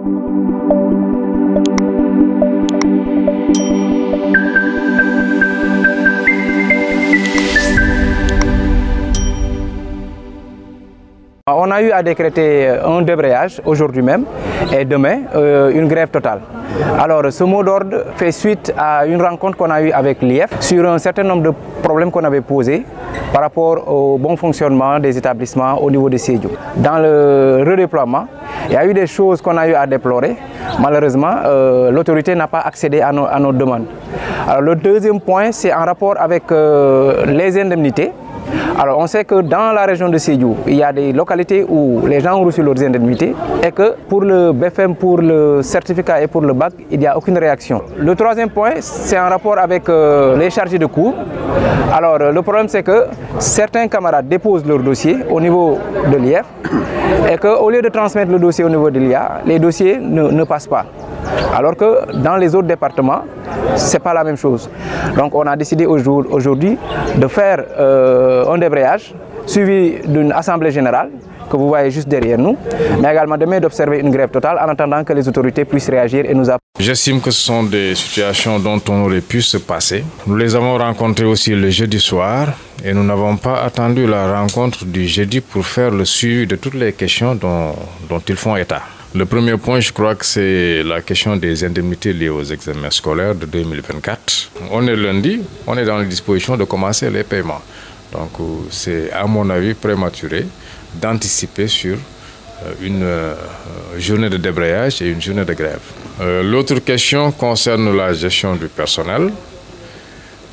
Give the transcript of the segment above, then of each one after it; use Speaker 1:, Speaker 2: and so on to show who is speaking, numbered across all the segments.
Speaker 1: On a eu à décréter un débrayage aujourd'hui même et demain une grève totale. Alors ce mot d'ordre fait suite à une rencontre qu'on a eue avec l'IEF sur un certain nombre de problèmes qu'on avait posés par rapport au bon fonctionnement des établissements au niveau de Sédhiou. Dans le redéploiement, il y a eu des choses qu'on a eu à déplorer. Malheureusement, l'autorité n'a pas accédé à nos demandes. Alors, le deuxième point, c'est en rapport avec les indemnités. Alors on sait que dans la région de Sédhiou, il y a des localités où les gens ont reçu leurs indemnités et que pour le BFM, pour le certificat et pour le bac, il n'y a aucune réaction. Le troisième point, c'est en rapport avec les chargés de cours. Alors le problème c'est que certains camarades déposent leur dossier au niveau de l'IEF et qu'au lieu de transmettre le dossier au niveau de l'IA, les dossiers ne passent pas. Alors que dans les autres départements, ce n'est pas la même chose. Donc on a décidé aujourd'hui de faire un débrayage suivi d'une assemblée générale que vous voyez juste derrière nous, mais également demain d'observer une grève totale en attendant que les autorités puissent réagir et nous apporter.
Speaker 2: J'estime que ce sont des situations dont on aurait pu se passer. Nous les avons rencontrées aussi le jeudi soir et nous n'avons pas attendu la rencontre du jeudi pour faire le suivi de toutes les questions dont ils font état. Le premier point, je crois que c'est la question des indemnités liées aux examens scolaires de 2024. On est lundi, on est dans les dispositions de commencer les paiements. Donc c'est à mon avis prématuré d'anticiper sur une journée de débrayage et une journée de grève. L'autre question concerne la gestion du personnel.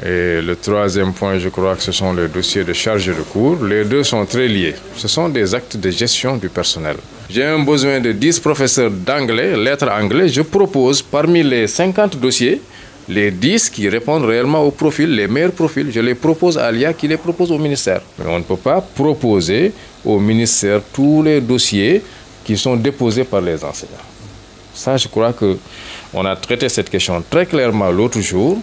Speaker 2: Et le troisième point, je crois que ce sont les dossiers de charge de cours. Les deux sont très liés. Ce sont des actes de gestion du personnel. J'ai un besoin de 10 professeurs d'anglais, lettres anglais. Je propose parmi les 50 dossiers, les 10 qui répondent réellement au profil, les meilleurs profils. Je les propose à l'IA qui les propose au ministère. Mais on ne peut pas proposer au ministère tous les dossiers qui sont déposés par les enseignants. Ça, je crois qu'on a traité cette question très clairement l'autre jour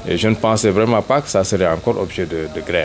Speaker 2: et je ne pensais vraiment pas que ça serait encore objet de grève.